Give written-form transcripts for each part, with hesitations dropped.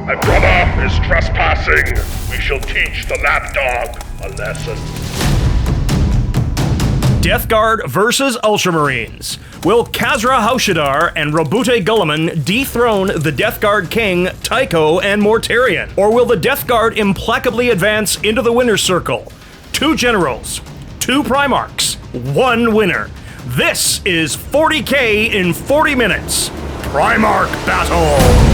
My brother is trespassing. We shall teach the lapdog a lesson. Death Guard versus Ultramarines. Will Kasra Haushadar and Robute Guilliman dethrone the Death Guard king, Tycho and Mortarion? Or will the Death Guard implacably advance into the winner's circle? 2 generals, 2 Primarchs, 1 winner. This is 40K in 40 minutes. Primarch Battle!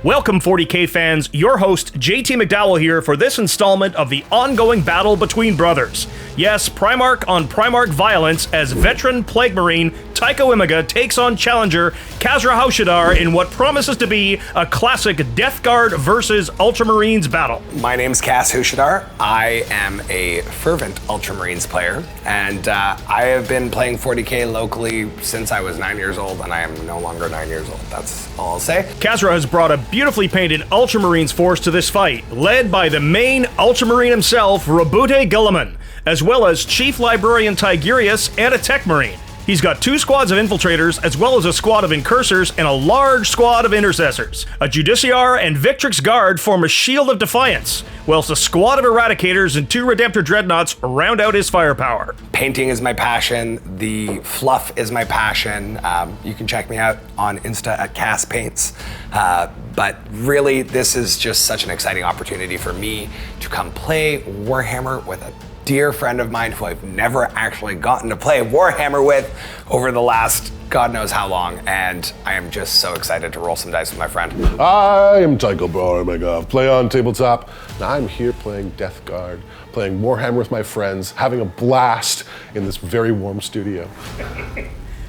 Welcome 40K fans, your host JT McDowell here for this installment of the ongoing battle between brothers. Yes, Primarch on Primarch violence as veteran Plague Marine Tycho Imaga takes on challenger Kasra Haushadar in what promises to be a classic Death Guard versus Ultramarines battle. My name's Kas Haushadar. I am a fervent Ultramarines player, and I have been playing 40K locally since I was 9 years old, and I am no longer 9 years old. That's all I'll say. Kasra has brought a beautifully painted Ultramarines force to this fight, led by the main Ultramarine himself, Robute Guilliman, as well as Chief Librarian Tigurius and a Tech Marine. He's got 2 squads of infiltrators, as well as a squad of incursors and a large squad of intercessors. A Judiciar and Victrix Guard form a shield of defiance, whilst a squad of eradicators and 2 Redemptor Dreadnoughts round out his firepower. Painting is my passion. The fluff is my passion. You can check me out on Insta at Kas Paints. But really, this is just such an exciting opportunity for me to come play Warhammer with a dear friend of mine who I've never actually gotten to play Warhammer with over the last God knows how long, and I am just so excited to roll some dice with my friend. I am Tycho Barmagov, play on tabletop, and I'm here playing Death Guard, playing Warhammer with my friends, having a blast in this very warm studio.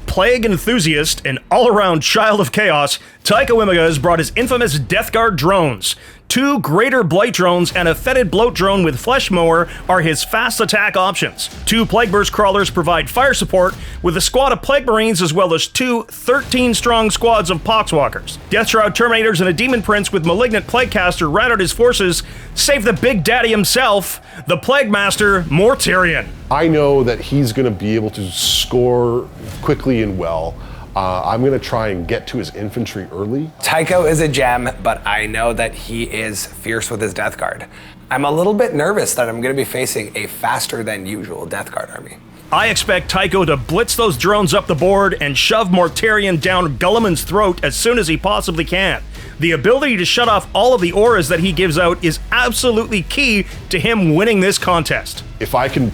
Plague enthusiast and all-around child of chaos, Tycho Imaga has brought his infamous Death Guard drones. 2 Greater Blight drones and a Fetid Bloat drone with Flesh Mower are his fast attack options. 2 Plague Burst Crawlers provide fire support, with a squad of Plague Marines as well as 2 13-strong squads of Poxwalkers. Death Shroud Terminators and a Demon Prince with Malignant Plaguecaster round out his forces, save the Big Daddy himself, the Plague Master, Mortarion. I know that he's going to be able to score quickly and well. I'm going to try and get to his infantry early. Tycho is a gem, but I know that he is fierce with his Death Guard. I'm a little bit nervous that I'm going to be facing a faster than usual Death Guard army. I expect Tycho to blitz those drones up the board and shove Mortarion down Guilliman's throat as soon as he possibly can. The ability to shut off all of the auras that he gives out is absolutely key to him winning this contest. If I can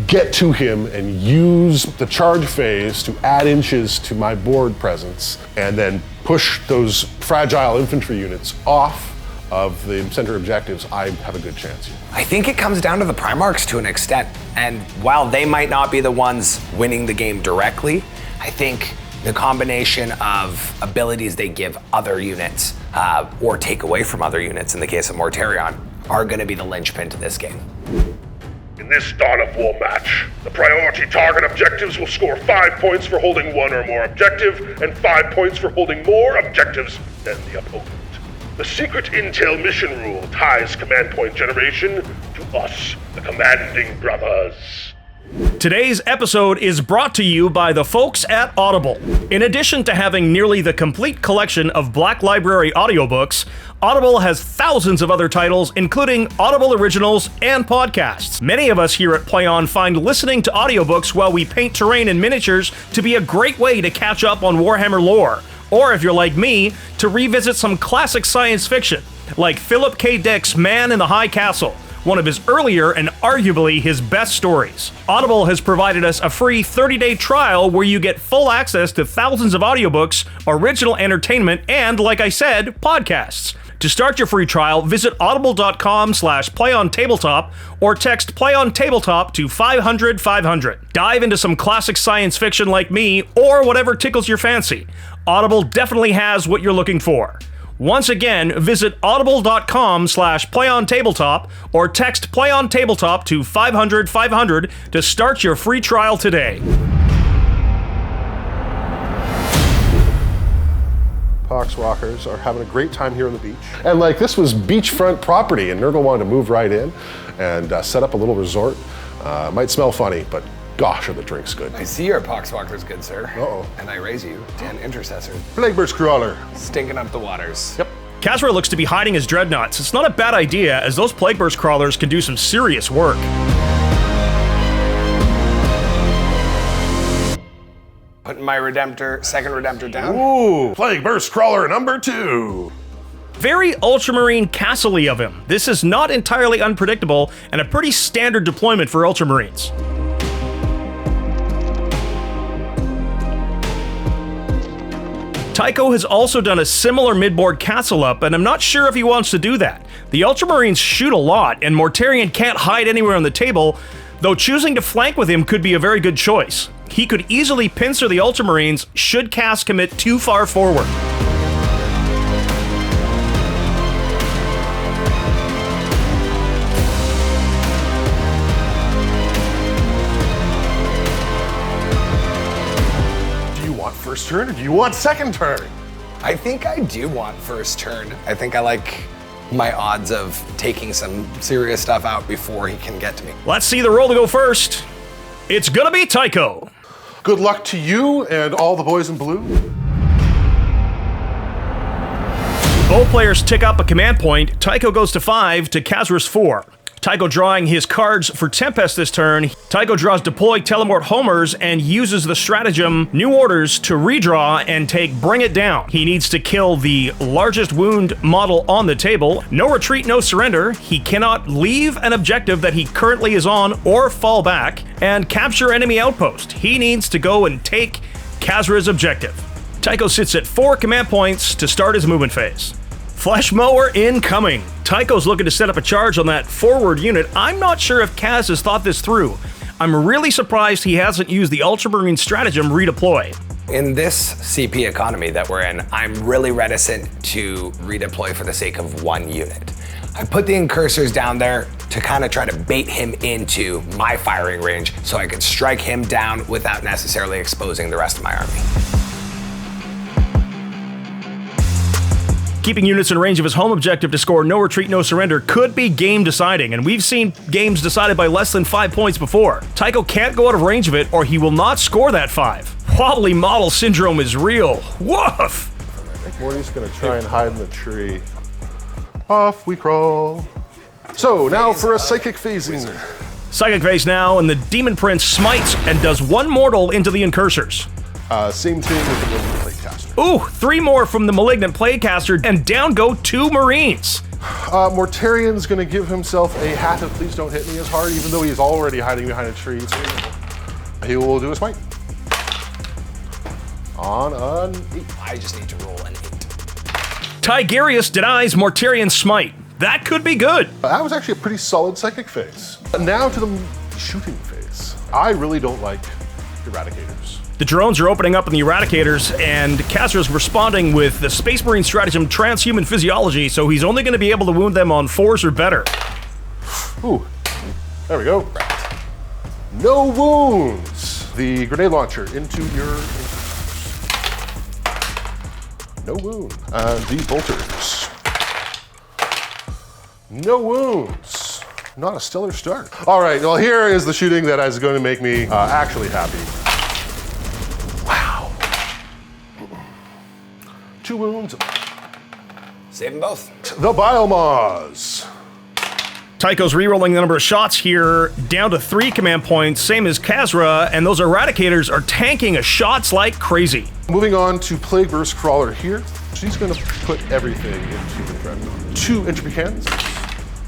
get to him and use the charge phase to add inches to my board presence and then push those fragile infantry units off of the center objectives, I have a good chance here. I think it comes down to the Primarchs to an extent, and while they might not be the ones winning the game directly, I think the combination of abilities they give other units or take away from other units in the case of Mortarion are going to be the linchpin to this game. In this Dawn of War match, the priority target objectives will score 5 points for holding 1 or more objective, and 5 points for holding more objectives than the opponent. The secret intel mission rule ties command point generation to us, the commanding brothers. Today's episode is brought to you by the folks at Audible. In addition to having nearly the complete collection of Black Library audiobooks, Audible has thousands of other titles, including Audible originals and podcasts. Many of us here at Play On find listening to audiobooks while we paint terrain and miniatures to be a great way to catch up on Warhammer lore, or if you're like me, to revisit some classic science fiction, like Philip K. Dick's Man in the High Castle, one of his earlier and arguably his best stories. Audible has provided us a free 30-day trial where you get full access to thousands of audiobooks, original entertainment, and, like I said, podcasts. To start your free trial, visit audible.com/playontabletop or text playontabletop to 500-500. Dive into some classic science fiction like me, or whatever tickles your fancy. Audible definitely has what you're looking for. Once again, visit audible.com/playontabletop or text playontabletop to 500-500 to start your free trial today. Poxwalkers are having a great time here on the beach. And like, this was beachfront property, and Nurgle wanted to move right in and set up a little resort. Might smell funny, but gosh, are the drinks good. I see your poxwalker's good, sir. Uh-oh. And I raise you to an intercessor. Plagueburst Crawler. Stinking up the waters. Yep. Kasra looks to be hiding his dreadnoughts. It's not a bad idea, as those Plagueburst crawlers can do some serious work. Putting my second Redemptor down. Ooh, Plagueburst Crawler number 2. Very Ultramarine castle-y of him. This is not entirely unpredictable, and a pretty standard deployment for Ultramarines. Tycho has also done a similar midboard castle up, and I'm not sure if he wants to do that. The Ultramarines shoot a lot, and Mortarion can't hide anywhere on the table, though choosing to flank with him could be a very good choice. He could easily pincer the Ultramarines should Cass commit too far forward. Do you want first turn or do you want second turn? I think I do want first turn. I think I like my odds of taking some serious stuff out before he can get to me. Let's see the roll to go first. It's gonna be Tycho. Good luck to you and all the boys in blue. Both players tick up a command point. Tycho goes to 5 to Kasra's 4. Tycho drawing his cards for Tempest this turn. Tycho draws Deploy Telemort Homers and uses the stratagem New Orders to redraw and take Bring It Down. He needs to kill the largest wound model on the table. No retreat, no surrender. He cannot leave an objective that he currently is on or fall back. And capture enemy outpost. He needs to go and take Kasra's objective. Tycho sits at 4 command points to start his movement phase. Flesh Mower incoming. Tycho's looking to set up a charge on that forward unit. I'm not sure if Kaz has thought this through. I'm really surprised he hasn't used the Ultramarine Stratagem redeploy. In this CP economy that we're in, I'm really reticent to redeploy for the sake of one unit. I put the incursors down there to kind of try to bait him into my firing range so I could strike him down without necessarily exposing the rest of my army. Keeping units in range of his home objective to score no retreat, no surrender could be game deciding, and we've seen games decided by less than 5 points before. Tycho can't go out of range of it or he will not score that 5. Wobbly model syndrome is real. Woof! Morty's gonna try and hide in the tree. Off we crawl. So now for a psychic phasing. Psychic phase now, and the Demon Prince smites and does 1 mortal into the incursors. Same thing with the Malignant Plaguecaster. Ooh, 3 more from the Malignant Plaguecaster, and down go 2 Marines. Mortarion's gonna give himself a hat of please don't hit me as hard, even though he's already hiding behind a tree. He will do a smite. On an 8. I just need to roll an 8. Tigurius denies Mortarion's smite. That could be good. That was actually a pretty solid psychic phase. Now to the shooting phase. I really don't like Eradicators. The drones are opening up in the Eradicators, and Kasra's responding with the Space Marine Stratagem Transhuman Physiology, so he's only going to be able to wound them on 4s or better. Ooh, there we go. No wounds. The grenade launcher into your... No wound. And the bolters. No wounds. Not a stellar start. All right, well here is the shooting that is going to make me actually happy. Wow. 2 wounds. Save them both. The Biomaws. Tycho's rerolling the number of shots here down to 3 command points, same as Kasra, and those Eradicators are tanking shots like crazy. Moving on to Plagueburst Crawler here. She's going to put everything into the Dreadnought. 2 entropy cannons.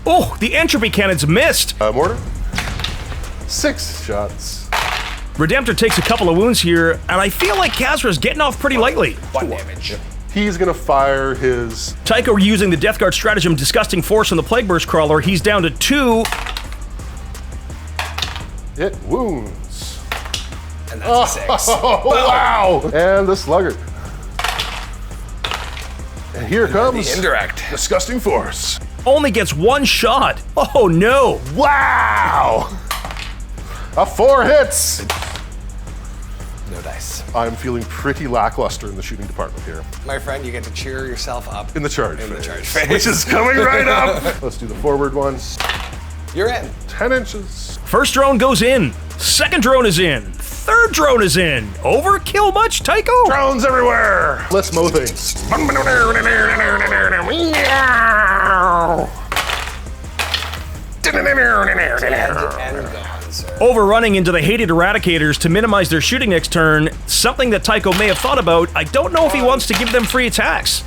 Oh, the entropy cannons missed! Mortar. 6 shots. Redemptor takes a couple of wounds here, and I feel like Kasra's getting off pretty lightly. 1 damage. Yep. He's going to fire his... Tycho using the Death Guard Stratagem Disgusting Force on the Plagueburst Crawler. He's down to 2. It wounds. And that's a 6. Oh, wow! And the Sluggard. And here comes The indirect. Disgusting Force. Only gets 1 shot. Oh no! Wow! A 4 hits. No dice. I'm feeling pretty lackluster in the shooting department here. My friend, you get to cheer yourself up. In the charge In the phase, charge phase. which is coming right up. Let's do the forward one. You're in. 10 inches. First drone goes in. Second drone is in. Third drone is in. Overkill much, Tycho? Drones everywhere! Let's mow things. And gone, sir. Overrunning into the hated Eradicators to minimize their shooting next turn, something that Tycho may have thought about. I don't know if he wants to give them free attacks.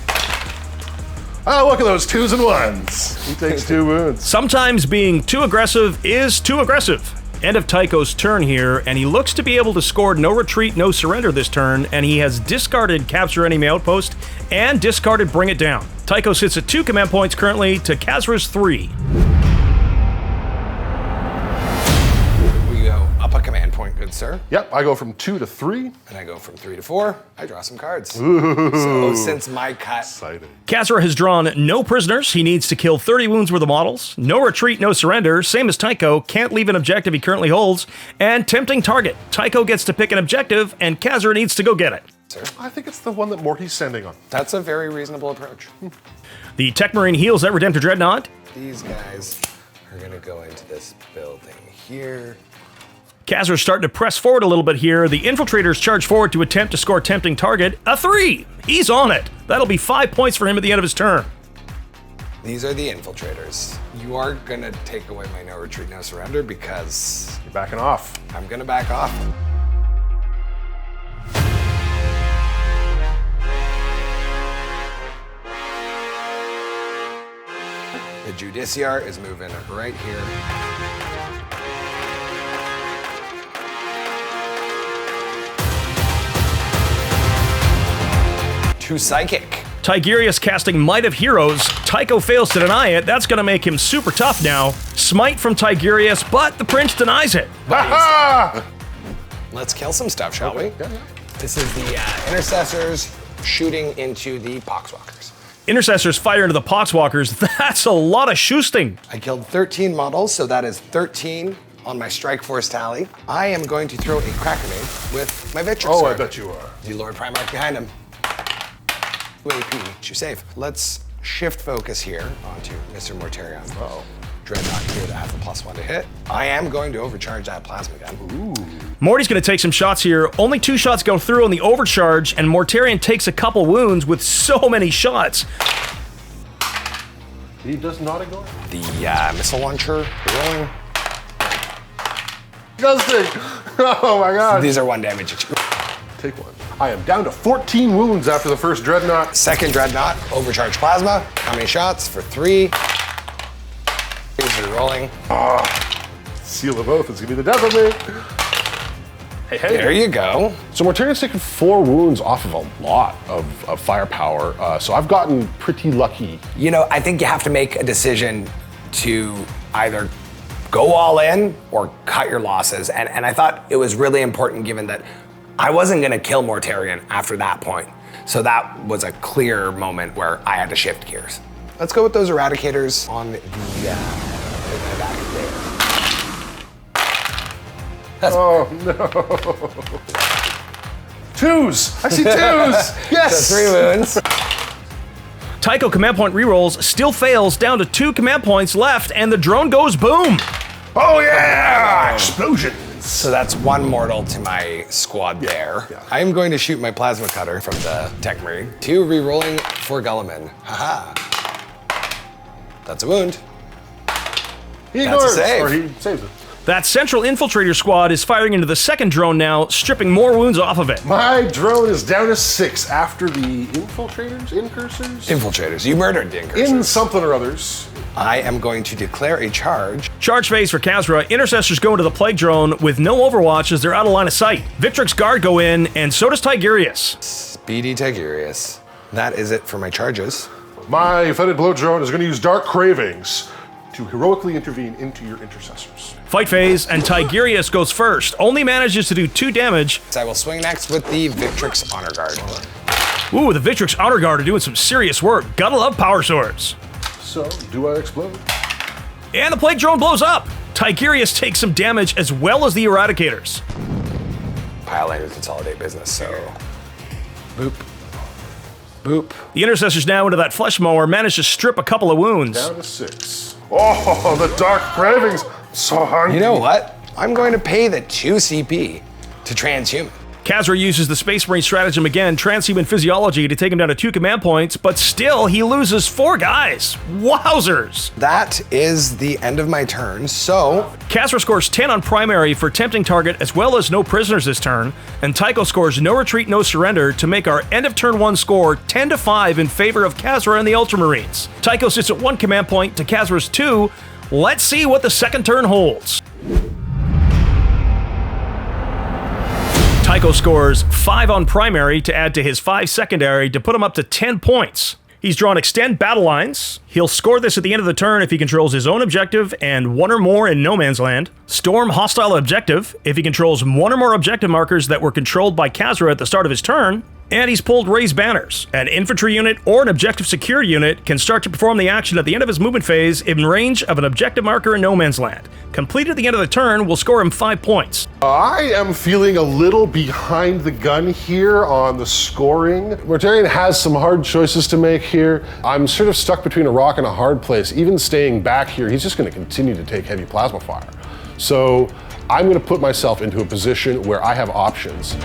Oh, look at those 2s and 1s. He takes 2 wounds. Sometimes being too aggressive is too aggressive. End of Tycho's turn here, and he looks to be able to score no retreat, no surrender this turn, and he has discarded Capture Enemy Outpost and discarded Bring It Down. Tycho sits at 2 command points currently to Kasra's 3. We go up a command point, good sir. Yep, I go from 2 to 3. And I go from 3 to 4. I draw some cards. So since my cut, Exciting. Kasra has drawn no prisoners. He needs to kill 30 wounds worth of models. No retreat, no surrender. Same as Tycho. Can't leave an objective he currently holds. And tempting target. Tycho gets to pick an objective, and Kasra needs to go get it. sir, I think it's the one that Morty's sending on. that's a very reasonable approach. The Tech Marine heals that Redemptor Dreadnought. These guys are gonna go into this building here. Kasra's starting to press forward a little bit here. The Infiltrators charge forward to attempt to score tempting target. A 3! He's on it. That'll be 5 points for him at the end of his turn. These are the infiltrators. You are gonna take away my no retreat, no surrender because You're backing off. I'm gonna back off. The Judiciar is moving right here. Two Psychic. Tigurius casting Might of Heroes. Tycho fails to deny it. That's going to make him super tough now. Smite from Tigurius, but the Prince denies it. Ha Let's kill some stuff, shall we? Yeah. This is the Intercessors shooting into the Poxwalkers. Intercessors fire into the Poxwalkers. That's a lot of shoosting. I killed 13 models, so that is 13 on my Strike Force tally. I am going to throw a Crackermade with my Victrix Oh, I sword. bet you are. The Lord Primarch behind him. 2 AP, you're safe. Let's shift focus here onto Mr. Mortarion. Uh-oh. Dreadnought here that has a +1 to hit. I am going to overcharge that plasma gun. Ooh. Morty's going to take some shots here. Only 2 shots go through on the overcharge, and Mortarion takes a couple wounds with so many shots. He does not ignore it. The missile launcher rolling. Disgusting. Oh my god. These are 1 damage each. Take one. I am down to 14 wounds after the first dreadnought. Second Dreadnought, overcharge plasma. How many shots? For 3. These are rolling. Seal of oath is gonna be the death of me. Hey, hey. There you go. So Mortarion's taken 4 wounds off of a lot of firepower, so I've gotten pretty lucky. You know, I think you have to make a decision to either go all in or cut your losses. And I thought it was really important given that I wasn't gonna kill Mortarion after that point. So that was a clear moment where I had to shift gears. Let's go with those Eradicators on the back there. Oh no. 2s! I see 2s! Yes! So 3 wounds. Tycho command point rerolls, still fails, down to 2 command points left, and the drone goes boom! Oh yeah! Explosions! So that's 1 mortal to my squad there. yeah. I am going to shoot my plasma cutter from the Tech Marine. 2 re-rolling for Guilliman. Haha. That's a wound. He That's a ignores, save. or he saves it. That central infiltrator squad is firing into the second drone now, stripping more wounds off of it. My drone is down to 6 after the infiltrators, incursors? Infiltrators. You murdered the incursors. In something or others. I am going to declare a charge. Charge phase for Kasra. Intercessors go into the plague drone with no overwatch as they're out of line of sight. Victrix Guard go in, and so does Tigurius. Speedy Tigurius. That is it for my charges. My Fetid Blow drone is going to use Dark Cravings to heroically intervene into your intercessors. Fight phase, and Tigurius goes first. Only manages to do 2 damage. I will swing next with the Victrix Honor Guard. Ooh, the Victrix Honor Guard are doing some serious work. Gotta love power swords. So, do I explode? And the plague drone blows up. Tigurius takes some damage as well as the Eradicators. Pile in and consolidate business, so. Boop. Boop. The Intercessors now into that flesh mower manage to strip a couple of wounds. Down to 6. Oh, the Dark Cravings. So hungry. You know what? I'm going to pay the 2 CP to transhuman. Kasra uses the Space Marine stratagem again, transhuman physiology, to take him down to 2 command points, but still he loses 4 guys. Wowzers! That is the end of my turn, so... Kasra scores 10 on primary for tempting target as well as no prisoners this turn, and Tycho scores no retreat, no surrender to make our end of turn 1 score 10-5 in favor of Kasra and the Ultramarines. Tycho sits at 1 command point to Kasra's 2. Let's see what the second turn holds. Tycho scores 5 on primary to add to his 5 secondary to put him up to 10 points. He's drawn Extend Battle Lines. He'll score this at the end of the turn if he controls his own objective and 1 or more in no man's land. Storm Hostile Objective if he controls 1 or more objective markers that were controlled by Kasra at the start of his turn. And he's pulled Raise Banners. An infantry unit or an objective secure unit can start to perform the action at the end of his movement phase in range of an objective marker in no man's land. Completed at the end of the turn will score him 5 points. I am feeling a little behind the gun here on the scoring. Mortarion has some hard choices to make here. I'm sort of stuck between a rock and a hard place. Even staying back here, he's just going to continue to take heavy plasma fire. So I'm going to put myself into a position where I have options.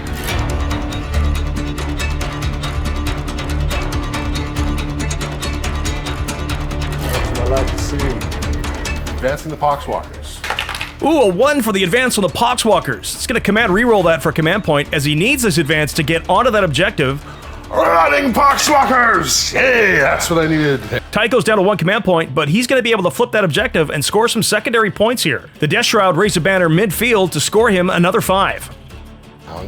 I like to see advancing the Poxwalkers. Ooh, a 1 for the advance on the Poxwalkers. It's going to command reroll that for command point as he needs this advance to get onto that objective. Running Poxwalkers! Hey, that's what I needed. Tycho's down to 1 command point, but he's going to be able to flip that objective and score some secondary points here. The Death Shroud raised a banner midfield to score him another 5.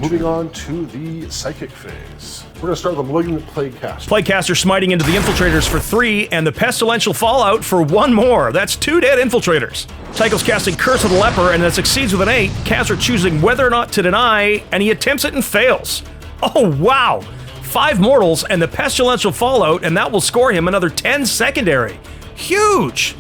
Moving on to the Psychic phase. We're going to start with the Malignant Plaguecaster. Plaguecaster smiting into the Infiltrators for 3, and the Pestilential Fallout for 1 more. That's 2 dead Infiltrators. Tycho's casting Curse of the Leper, and that succeeds with an 8. Kasra choosing whether or not to deny, and he attempts it and fails. Oh, wow! 5 mortals and the Pestilential Fallout, and that will score him another 10 secondary. Huge!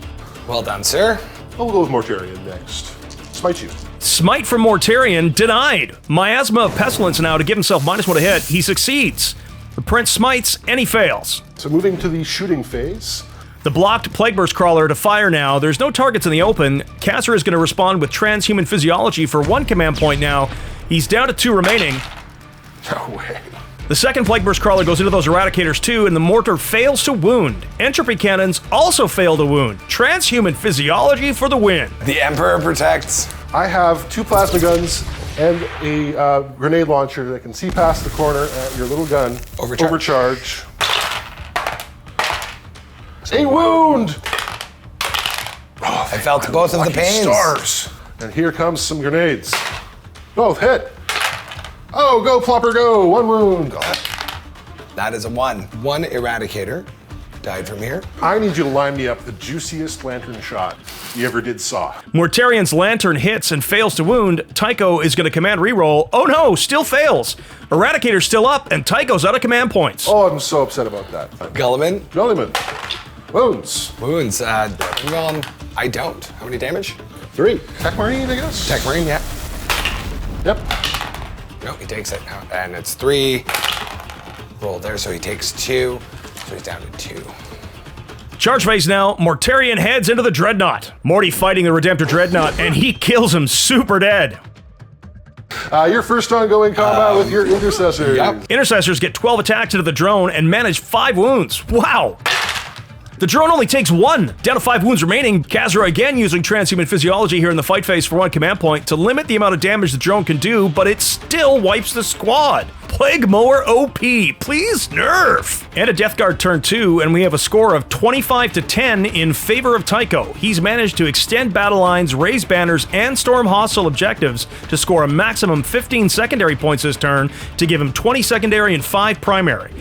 Well done, sir. We'll go with Mortarion next. Smite you. Smite from Mortarion denied. Miasma of Pestilence now to give himself -1 to hit. He succeeds. The Prince smites, and he fails. So moving to the shooting phase. The blocked Plague Burst Crawler to fire now. There's no targets in the open. Kasra is going to respond with Transhuman Physiology for 1 command point now. He's down to 2 remaining. No way. The second Plague Burst Crawler goes into those Eradicators too, and the Mortar fails to wound. Entropy Cannons also fail to wound. Transhuman Physiology for the win. The Emperor protects. I have 2 plasma guns and a grenade launcher that can see past the corner at your little gun. Overcharge. A wound! I felt both of the pains. Stars. And here comes some grenades. Both hit. Oh, go Plopper, go! 1 wound. That is a 1. 1 Eradicator died from here. I need you to line me up the juiciest lantern shot you ever did saw. Mortarion's Lantern hits and fails to wound. Tycho is going to command reroll. Oh no, still fails. Eradicator's still up, and Tycho's out of command points. Oh, I'm so upset about that. Guilliman. Guilliman. Wounds. Wounds. Well, I don't. How many damage? 3. Tech Marine, I guess? Tech Marine, yeah. Yep. No, he takes it. And it's 3. Roll there, so he takes 2. So he's down to 2. Charge phase now. Mortarion heads into the Dreadnought. Morty fighting the Redemptor Dreadnought, and he kills him super dead. Your first ongoing combat with your Intercessors. Yep. Intercessors get 12 attacks into the drone and manage 5 wounds. Wow! The drone only takes 1, down to 5 wounds remaining. Kasra again using Transhuman Physiology here in the fight phase for 1 command point to limit the amount of damage the drone can do, but it still wipes the squad. Plague Mower OP, please nerf! And a Death Guard turn 2, and we have a score of 25-10 in favor of Tycho. He's managed to extend battle lines, raise banners, and storm hostile objectives to score a maximum 15 secondary points this turn to give him 20 secondary and 5 primary.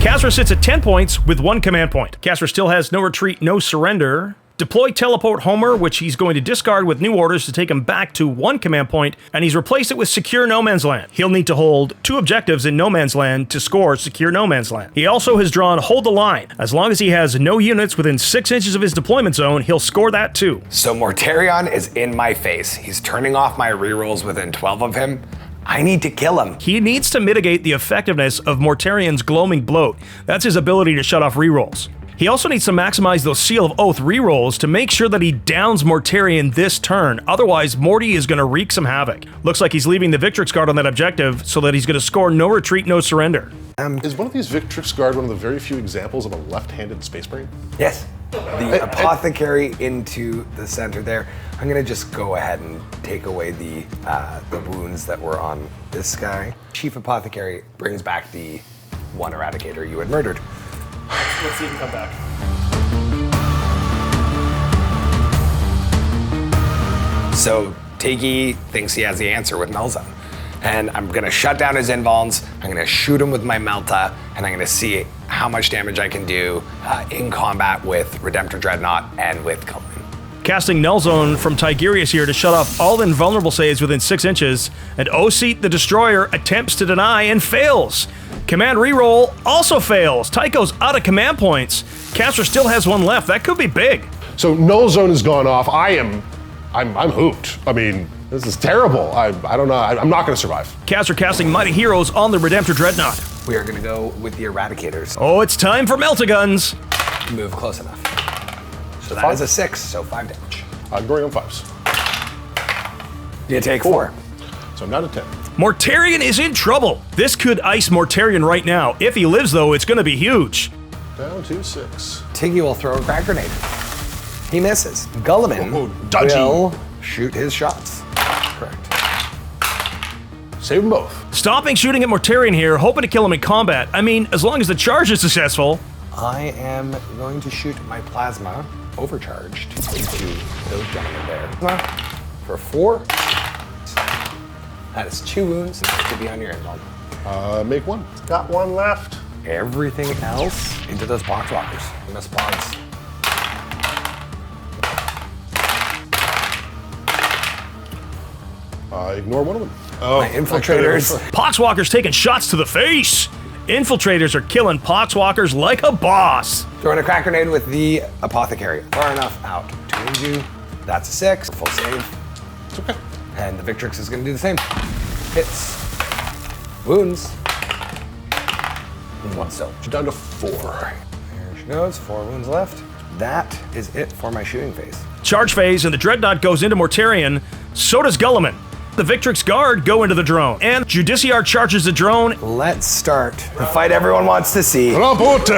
Kasra sits at 10 points with 1 command point. Kasra still has no retreat, no surrender. Deploy Teleport Homer, which he's going to discard with new orders to take him back to 1 command point, and he's replaced it with Secure No Man's Land. He'll need to hold 2 objectives in No Man's Land to score Secure No Man's Land. He also has drawn Hold the Line. As long as he has no units within 6 inches of his deployment zone, he'll score that too. So Mortarion is in my face. He's turning off my rerolls within 12 of him. I need to kill him. He needs to mitigate the effectiveness of Mortarion's Gloaming Bloat. That's his ability to shut off rerolls. He also needs to maximize those Seal of Oath rerolls to make sure that he downs Mortarion this turn. Otherwise, Morty is going to wreak some havoc. Looks like he's leaving the Victrix Guard on that objective so that he's going to score no retreat, no surrender. Is one of these Victrix Guard one of the very few examples of a left-handed Space Marine? Yes. The Apothecary into the center there. I'm gonna just go ahead and take away the wounds that were on this guy. Chief Apothecary brings back the one Eradicator you had murdered. Let's see him come back. So Tiggy thinks he has the answer with Null Zone. And I'm gonna shut down his invulns, I'm gonna shoot him with my Melta, and I'm gonna see how much damage I can do in combat with Redemptor Dreadnought and with Guilliman. Casting Null Zone from Tigurius here to shut off all invulnerable saves within 6 inches, and Oseat the Destroyer attempts to deny and fails. Command reroll also fails. Tycho's out of command points. Kasra still has one left. That could be big. So Null Zone has gone off. I'm hooped. I mean, this is terrible. I don't know. I'm not going to survive. Kasra casting Mighty Heroes on the Redemptor Dreadnought. We are gonna go with the Eradicators. Oh, it's time for Meltaguns. Move close enough. So that is a 6, so 5 damage. I'm going on 5s. You take 4. So I'm not a 10. Mortarion is in trouble. This could ice Mortarion right now. If he lives, though, it's going to be huge. Down to 6. Tiggy will throw a crack grenade. He misses. Guilliman dodgy. will shoot his shots. Correct. Save them both. Stopping shooting at Mortarion here, hoping to kill him in combat. I mean, as long as the charge is successful. I am going to shoot my plasma overcharged into those gentlemen there. For 4. That is 2 wounds, and that could be on your invuln. Make 1. Got 1 left. Everything else into those boxwalkers. Miss pods. Ignore one of them. My infiltrators. Poxwalker's taking shots to the face. Infiltrators are killing Poxwalkers like a boss. Throwing a crack grenade with the Apothecary. Far enough out to wound you. That's a 6. Full save. It's okay. And the Victrix is going to do the same. Hits. Wounds. And 1 still. She's down to 4. There she goes. 4 wounds left. That is it for my shooting phase. Charge phase, and the Dreadnought goes into Mortarion. So does Guilliman. The Victrix Guard go into the drone, and Judiciar charges the drone. Let's start the fight everyone wants to see. Rapote!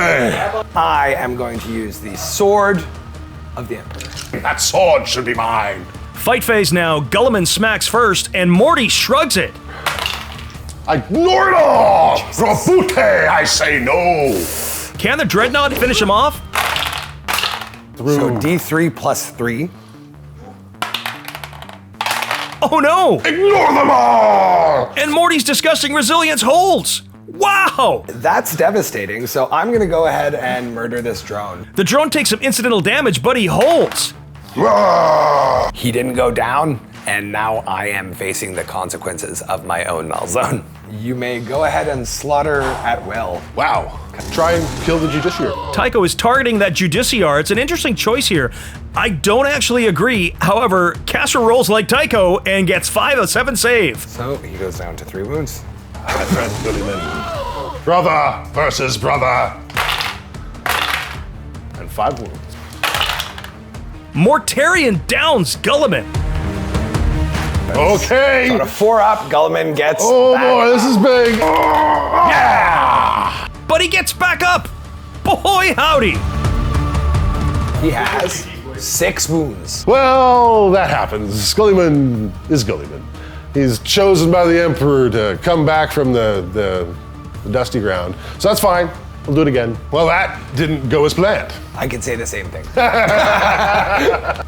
I am going to use the Sword of the Emperor. That sword should be mine. Fight phase now. Guilliman smacks first, and Morty shrugs it. Ignore it all! Rapote, I say no! Can the Dreadnought finish him off? So D3 plus 3. Oh no! Ignore them all! And Morty's disgusting resilience holds! Wow! That's devastating, so I'm gonna go ahead and murder this drone. The drone takes some incidental damage, but he holds. Ah! He didn't go down, and now I am facing the consequences of my own Null Zone. You may go ahead and slaughter at will. Wow. Try and kill the Judiciary. Tycho is targeting that Judiciar. It's an interesting choice here. I don't actually agree. However, Kasra rolls like Tycho and gets 5 of 7 save. So he goes down to 3 wounds. My friend Guilliman. Brother versus brother. And 5 wounds. Mortarion downs Guilliman. Okay. On a 4-up, Guilliman gets Oh back boy, this is big. Yeah! But he gets back up. Boy, howdy. He has 6 wounds. Well, that happens. Guilliman is Guilliman. He's chosen by the Emperor to come back from the dusty ground. So that's fine. We'll do it again. Well, that didn't go as planned. I could say the same thing.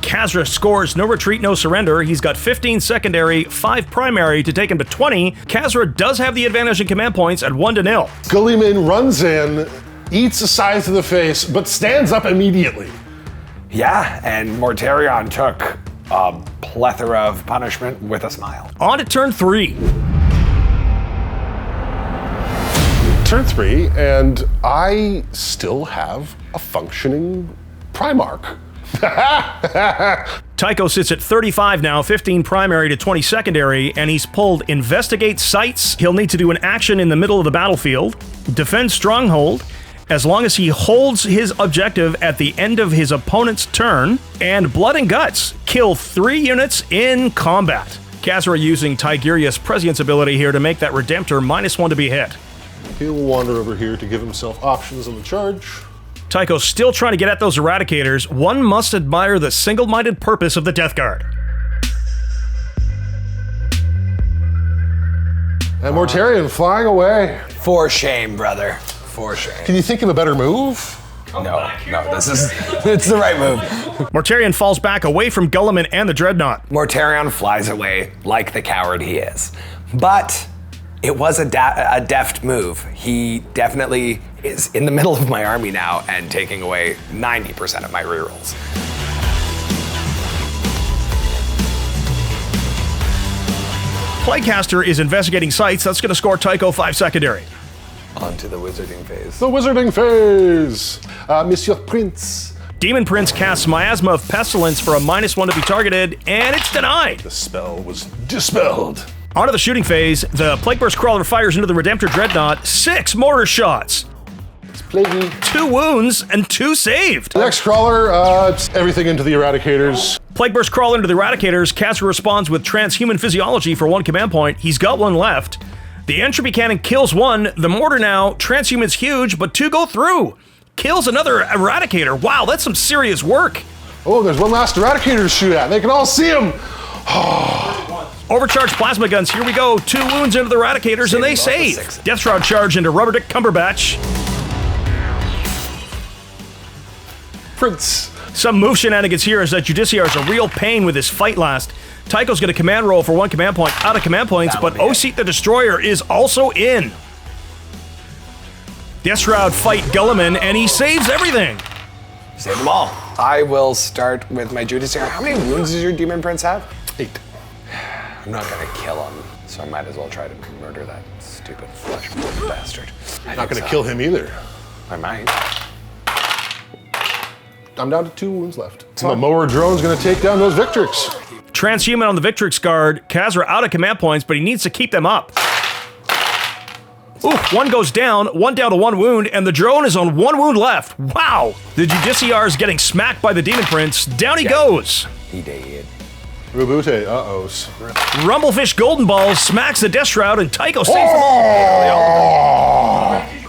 Kasra scores no retreat, no surrender. He's got 15 secondary, 5 primary to take him to 20. Kasra does have the advantage in command points at 1-0. Guilliman runs in, eats a scythe to the face, but stands up immediately. Yeah, and Mortarion took a plethora of punishment with a smile. On to turn 3. Turn 3, and I still have a functioning Primarch. Tycho sits at 35 now, 15 primary to 20 secondary, and he's pulled Investigate Sites. He'll need to do an action in the middle of the battlefield, Defend Stronghold, as long as he holds his objective at the end of his opponent's turn, and Blood and Guts, kill 3 units in combat. Kasra using Tigurius' Prescience ability here to make that Redemptor -1 to be hit. He will wander over here to give himself options on the charge. Tycho's still trying to get at those Eradicators. One must admire the single-minded purpose of the Death Guard. And Mortarion flying away. For shame, brother. For shame. Can you think of a better move? No, it's the right move. Mortarion falls back away from Guilliman and the Dreadnought. Mortarion flies away like the coward he is. But it was a deft move. He definitely is in the middle of my army now and taking away 90% of my rerolls. Plaguecaster is investigating sites. That's going to score Tycho 5 secondary. On to the wizarding phase. The wizarding phase. Monsieur Prince. Demon Prince casts Miasma of Pestilence for a -1 to be targeted, and it's denied. The spell was dispelled. Onto the shooting phase, the Plagueburst Crawler fires into the Redemptor Dreadnought. 6 mortar shots. It's plaguey. 2 wounds and 2 saved. The next crawler, it's everything into the Eradicators. Plagueburst Crawler into the Eradicators. Kasra responds with Transhuman Physiology for 1 command point. He's got 1 left. The Entropy Cannon kills 1. The Mortar now, Transhuman's huge, but 2 go through. Kills another Eradicator. Wow, that's some serious work. Oh, there's one last Eradicator to shoot at. They can all see him. Overcharged plasma guns. Here we go. 2 wounds into the Eradicators, and they save. Death Shroud charge into Rubber Dick Cumberbatch. Prince. Some move shenanigans here as that Judiciar is a real pain with his fight last. Tycho's got a command roll for 1 command point out of command points, but Oseat the Destroyer is also in. Death Shroud fight Guilliman, and he saves everything. Save them all. I will start with my Judiciary. How many wounds does your Demon Prince have? 8. I'm not gonna kill him, so I might as well try to murder that stupid flesh bastard. I'm not going to kill him either. I might. I'm down to 2 wounds left. So the mower drone's going to take down those Victrix. Transhuman on the Victrix Guard. Kasra out of command points, but he needs to keep them up. Ooh, 1 goes down, 1 down to 1 wound, and the drone is on 1 wound left. Wow! The Judiciar is getting smacked by the Demon Prince. Down he goes. He did. Rubute, uh-ohs. Rumblefish Golden Balls smacks the Death Shroud, and Tycho saves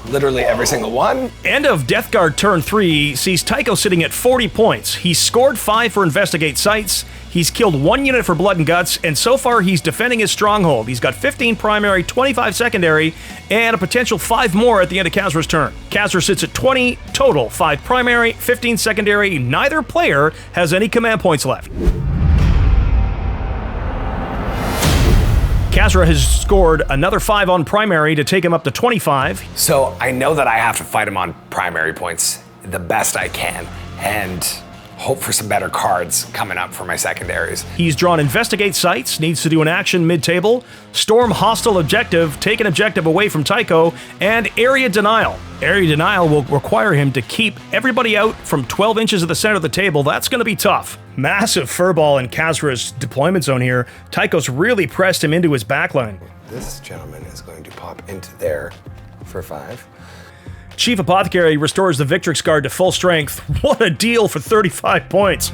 Literally every single one. End of Death Guard turn 3 sees Tycho sitting at 40 points. He's scored 5 for Investigate Sites, he's killed 1 unit for Blood and Guts, and so far he's defending his stronghold. He's got 15 primary, 25 secondary, and a potential 5 more at the end of Kasra's turn. Kasra sits at 20 total, 5 primary, 15 secondary. Neither player has any command points left. Kasra has scored another 5 on primary to take him up to 25. So I know that I have to fight him on primary points the best I can and hope for some better cards coming up for my secondaries. He's drawn Investigate Sites, needs to do an action mid-table, Storm Hostile Objective, take an objective away from Tycho, and Area Denial. Area Denial will require him to keep everybody out from 12 inches of the center of the table. That's going to be tough. Massive furball in Kasra's deployment zone here. Tycho's really pressed him into his backline. This gentleman is going to pop into there for 5. Chief Apothecary restores the Victrix Guard to full strength. What a deal for 35 points.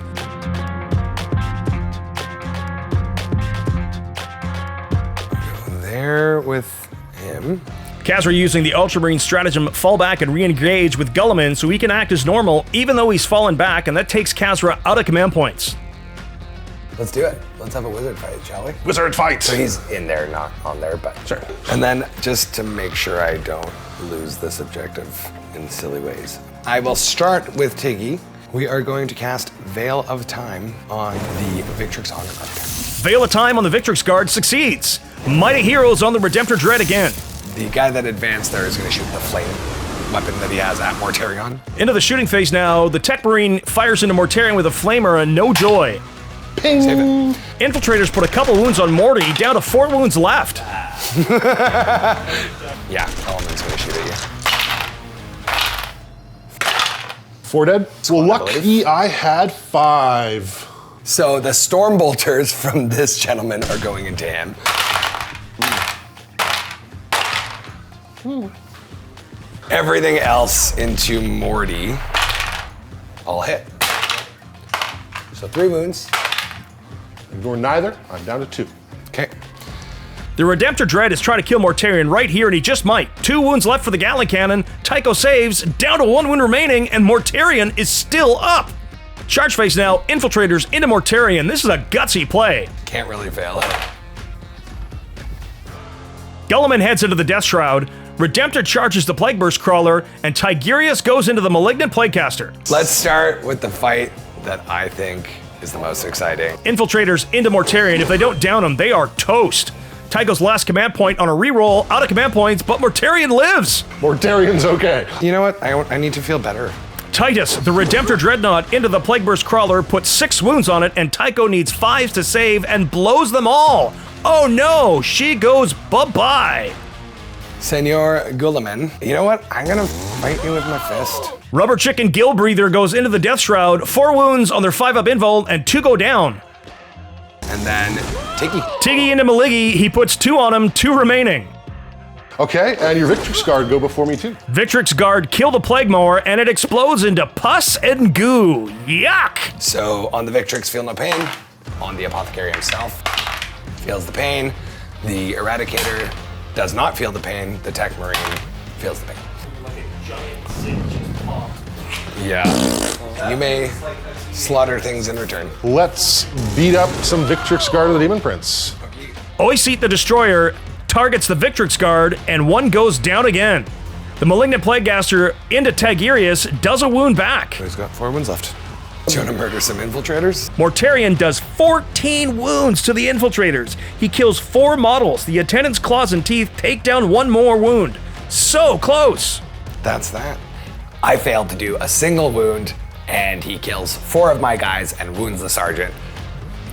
There with him. Kasra using the Ultramarine Stratagem fallback and re-engage with Guilliman so he can act as normal even though he's fallen back, and that takes Kasra out of command points. Let's do it. Let's have a wizard fight, shall we? Wizard fight! So he's in there, not on there, but Sure. And then just to make sure I don't lose this objective in silly ways, I will start with Tiggy. We are going to cast Veil of Time on the Victrix Honor. Veil of Time on the Victrix Guard succeeds. Mighty Heroes on the Redemptor Dread again. The guy that advanced there is going to shoot the flame weapon that he has at Mortarion. Into the shooting phase now. The Tech Marine fires into Mortarion with a flamer and no joy. Ping! Save it. Infiltrators put a couple wounds on Morty, down to 4 wounds left. Yeah, Element's going to shoot at you. 4 dead? Well, lucky I had 5. So the Storm Bolters from this gentleman are going into him. everything else into Morty. All hit. So 3 wounds. Ignore neither. I'm down to 2. Okay. The Redemptor Dread is trying to kill Mortarion right here, and he just might. 2 wounds left for the Gatling Cannon. Tycho saves, down to 1 wound remaining, and Mortarion is still up. Charge phase now, Infiltrators into Mortarion. This is a gutsy play. Can't really fail it. Guilliman heads into the Death Shroud. Redemptor charges the Plague Burst Crawler, and Tigurius goes into the Malignant Plaguecaster. Let's start with the fight that I think is the most exciting. Infiltrators into Mortarion. If they don't down him, they are toast. Tycho's last command point on a reroll, out of command points, but Mortarion lives. Mortarion's okay. You know what? I need to feel better. Titus, the Redemptor Dreadnought, into the Plague Burst Crawler, puts 6 wounds on it, and Tycho needs 5 to save and blows them all. Oh no, she goes bye-bye. Senor Guilliman, you know what? I'm gonna fight you with my fist. Rubber Chicken Gill Breather goes into the Death Shroud, 4 wounds on their 5-up invul, and 2 go down. And then Tiggy. Tiggy into Maligi, he puts 2 on him, 2 remaining. Okay, and your Victrix Guard go before me too. Victrix Guard kill the Plague Mower, and it explodes into pus and goo. Yuck! So on the Victrix, feel no pain. On the Apothecary himself, feels the pain. The Eradicator does not feel the pain. The Tech Marine feels the pain. Yeah. You may slaughter things in return. Let's beat up some Victrix Guard of the Demon Prince. Oiseat the Destroyer targets the Victrix Guard, and 1 goes down again. The Malignant Plaguecaster into Tigurius does a wound back. He's got 4 wounds left. Do you want to murder some Infiltrators? Mortarion does 14 wounds to the Infiltrators. He kills 4 models. The Attendant's Claws and Teeth take down 1 more wound. So close. That's that. I failed to do a single wound, and he kills 4 of my guys and wounds the Sergeant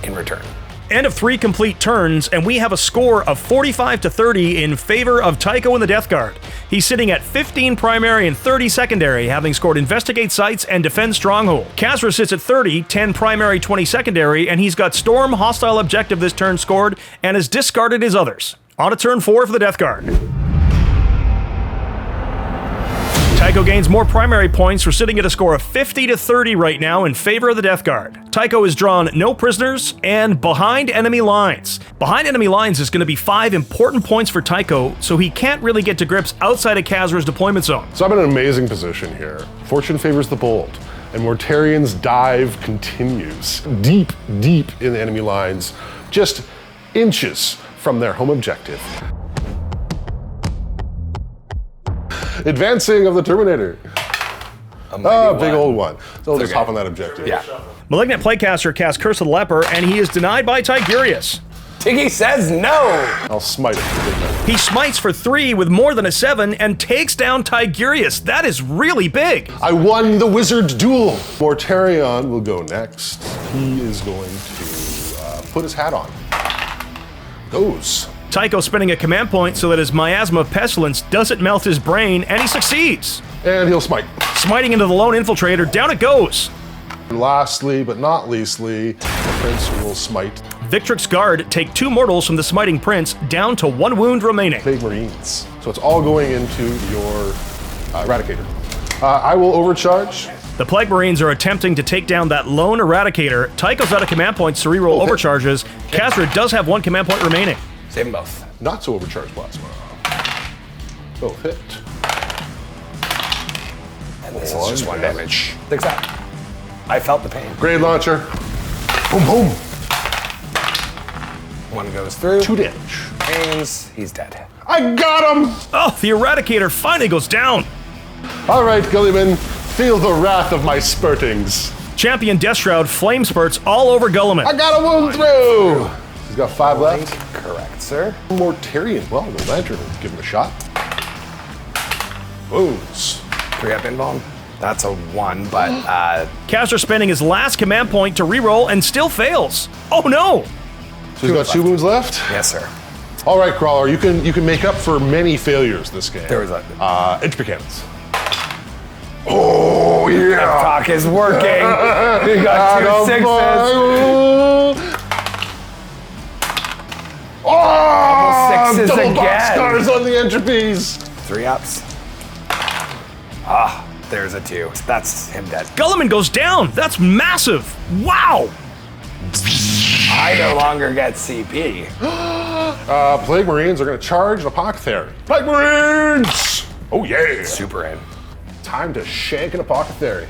in return. End of 3 complete turns, and we have a score of 45 to 30 in favor of Tycho and the Death Guard. He's sitting at 15 primary and 30 secondary, having scored Investigate Sites and Defend Stronghold. Kasra sits at 30, 10 primary, 20 secondary, and he's got Storm Hostile Objective this turn scored, and has discarded his others. On to turn 4 for the Death Guard. Tycho gains more primary points for sitting at a score of 50 to 30 right now in favor of the Death Guard. Tycho has drawn no prisoners and behind enemy lines. Behind enemy lines is going to be 5 important points for Tycho, so he can't really get to grips outside of Kasra's deployment zone. So I'm in an amazing position here. Fortune favors the bold, and Mortarion's dive continues. Deep, deep in the enemy lines, just inches from their home objective. Advancing of the Terminator. Oh, big old one. So I'll just hop on that objective. Yeah. Malignant Plaguecaster casts Curse of the Leper, and he is denied by Tigurius. Tiggy says no! I'll smite it. He smites for 3 with more than a 7 and takes down Tigurius. That is really big. I won the wizard duel. Mortarion will go next. He is going to put his hat on. Goes. Tycho spending a command point so that his Miasma of Pestilence doesn't melt his brain, and he succeeds. And he'll smite. Smiting into the lone Infiltrator, down it goes. And lastly, but not leastly, the Prince will smite. Victrix Guard take 2 mortals from the Smiting Prince, down to 1 wound remaining. Plague Marines. So it's all going into your Eradicator. I will overcharge. The Plague Marines are attempting to take down that lone Eradicator. Tycho's out of command points to reroll overcharges. Kasra does have 1 command point remaining. Save them both. Not so overcharged plasma. Both hit. And this is just 1 damage. Fix that. I felt the pain. Grenade launcher. Boom, boom. 1 goes through. 2 damage. Pains. He's dead. I got him! Oh, the Eradicator finally goes down. All right, Guilliman, feel the wrath of my spurtings. Champion Death Shroud flame spurts all over Guilliman. I got a wound through! He's got 5 left. Correct, sir. Mortarion. Well, the Lantern will give him a shot. Wounds. 3-up invuln. That's a 1, but Kasra spending his last command point to reroll and still fails. Oh no! So he's got 2 wounds left? yes, sir. All right, Crawler, you can make up for many failures this game. There was a Entropy cannons. Oh, yeah! talk is working. We got 2 6s. Oh! Sixes Double again. boxcars on the entropies. 3 ups. There's a 2. That's him dead. Guilliman goes down. That's massive. Wow. I no longer get CP. Plague Marines are going to charge an Apothecary. Plague Marines! Oh yeah! Super in. Time to shank an Apothecary.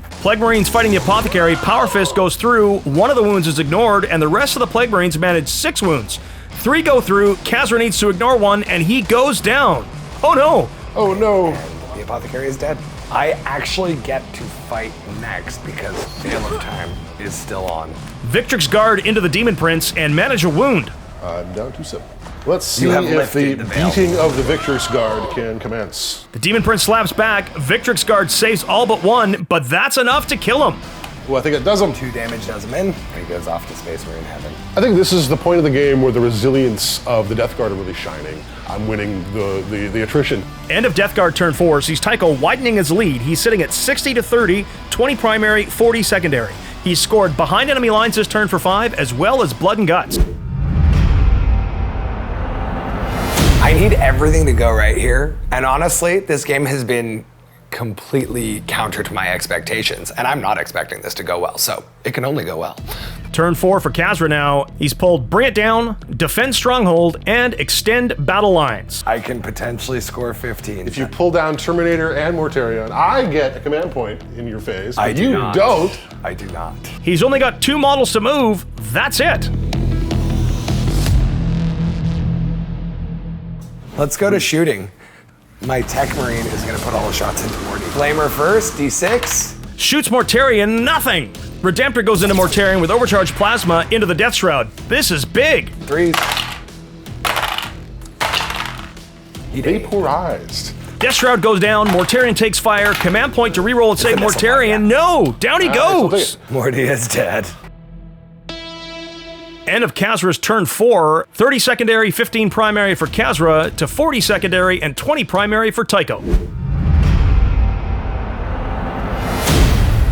Plague Marines fighting the Apothecary. Power Fist goes through. One of the wounds is ignored, and the rest of the Plague Marines manage 6 wounds. 3 go through. Kasra needs to ignore 1, and he goes down. Oh no! Oh no! The Apothecary is dead. I actually get to fight next because Veil of Time is still on. Victrix Guard into the Demon Prince and manage a wound. I'm down to 7. Let's see You have if the lifted the veil. beating of the Victrix Guard can commence. The Demon Prince slaps back. Victrix Guard saves all but 1, but that's enough to kill him. Well, I think it does him. 2 damage does him in, and he goes off to Space Marine Heaven. I think this is the point of the game where the resilience of the Death Guard are really shining. I'm winning the attrition. End of Death Guard turn 4 sees Tycho widening his lead. He's sitting at 60 to 30, 20 primary, 40 secondary. He's scored behind enemy lines this turn for 5, as well as Blood and Guts. I need everything to go right here, and honestly, this game has been completely counter to my expectations, and I'm not expecting this to go well, so it can only go well. Turn 4 for Kasra now. He's pulled Bring It Down, Defend Stronghold, and Extend Battle Lines. I can potentially score 15. If you pull down Terminator and Mortarion, I get a command point in your phase, but I do you not. don't. I do not. He's only got 2 models to move. That's it. Let's go to shooting. My Tech Marine is going to put all the shots into Morty. Flamer first, D6. Shoots Mortarion, nothing. Redemptor goes into Mortarion with overcharged plasma into the Death Shroud. This is big. 3. Vaporized. Death Shroud goes down, Mortarion takes fire, command point to reroll and save a missile Mortarion. one, No, down he I'll goes. take it. Morty is dead. End of Kasra's turn 4, 30 secondary, 15 primary for Kasra to 40 secondary and 20 primary for Tycho.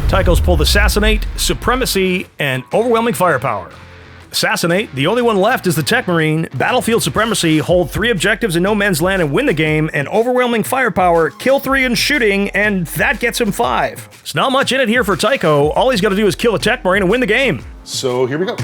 Tycho's pulled Assassinate, Supremacy, and Overwhelming Firepower. Assassinate, the only one left is the Tech Marine. Battlefield Supremacy, hold 3 objectives in no man's land and win the game. And Overwhelming Firepower, kill 3 in shooting, and that gets him 5. There's not much in it here for Tycho. All he's got to do is kill a Tech Marine and win the game. So here we go.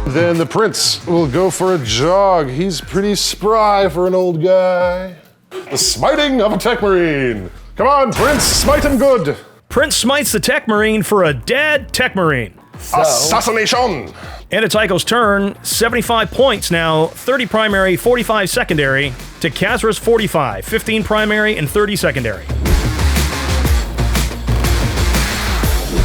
Then the Prince will go for a jog. He's pretty spry for an old guy. The smiting of a Tech Marine. Come on, Prince, smite him good. Prince smites the Tech Marine for a dead Tech Marine. Assassination. And it's Tycho's turn, 75 points now, 30 primary, 45 secondary, to Kasra's 45, 15 primary and 30 secondary.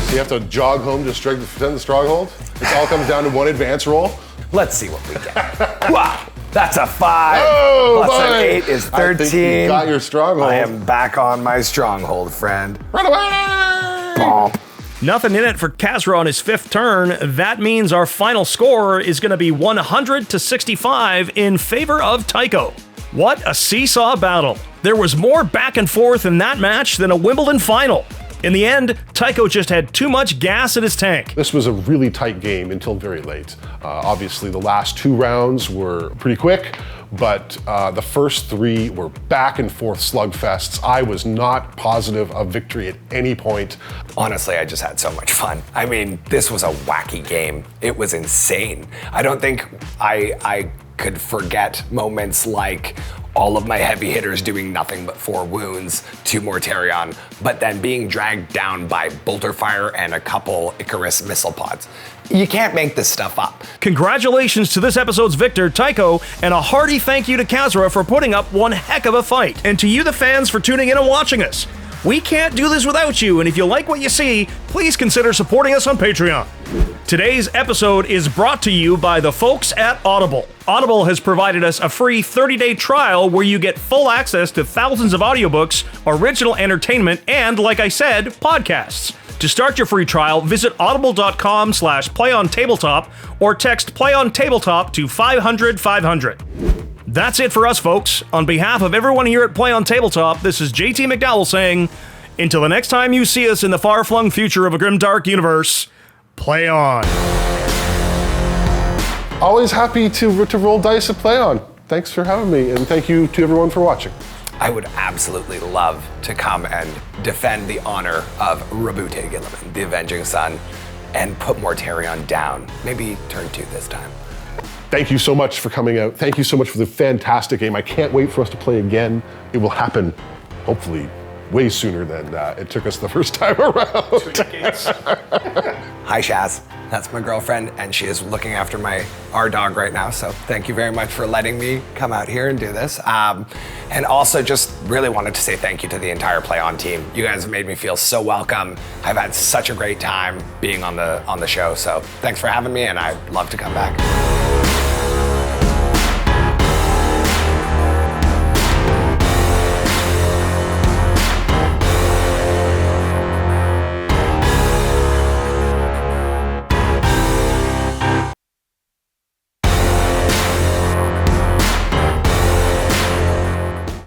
So you have to jog home to defend the stronghold? It all comes down to 1 advance roll? Let's see what we get. Wow, that's a 5. Oh, Plus an boy. 8 is 13. I think you got your stronghold. I am back on my stronghold, friend. Run away! Bonk. Nothing in it for Kasra on his 5th turn. That means our final score is going to be 100 to 65 in favor of Tycho. What a seesaw battle. There was more back and forth in that match than a Wimbledon final. In the end, Tycho just had too much gas in his tank. This was a really tight game until very late. Obviously, the last 2 rounds were pretty quick, but the first 3 were back and forth slugfests. I was not positive of victory at any point. Honestly, I just had so much fun. I mean, this was a wacky game. It was insane. I don't think I could forget moments like all of my heavy hitters doing nothing but 4 wounds to Mortarion, but then being dragged down by bolter fire and a couple Icarus missile pods. You can't make this stuff up. Congratulations to this episode's victor, Tycho, and a hearty thank you to Kasra for putting up one heck of a fight. And to you, the fans, for tuning in and watching us. We can't do this without you, and if you like what you see, please consider supporting us on Patreon. Today's episode is brought to you by the folks at Audible. Audible has provided us a free 30-day trial where you get full access to thousands of audiobooks, original entertainment, and, like I said, podcasts. To start your free trial, visit audible.com/playontabletop or text PlayOnTabletop to 500-500. That's it for us, folks. On behalf of everyone here at Play on Tabletop, this is JT McDowell saying, until the next time you see us in the far-flung future of a grimdark universe, play on. Always happy to roll dice and play on. Thanks for having me, and thank you to everyone for watching. I would absolutely love to come and defend the honor of Rabute Guilliman, the Avenging Sun, and put Mortarion down. Maybe turn 2 this time. Thank you so much for coming out. Thank you so much for the fantastic game. I can't wait for us to play again. It will happen, hopefully, way sooner than it took us the first time around. Hi, Shaz. That's my girlfriend, and she is looking after our dog right now. So thank you very much for letting me come out here and do this. And also just really wanted to say thank you to the entire Play On team. You guys have made me feel so welcome. I've had such a great time being on the show. So thanks for having me, and I'd love to come back.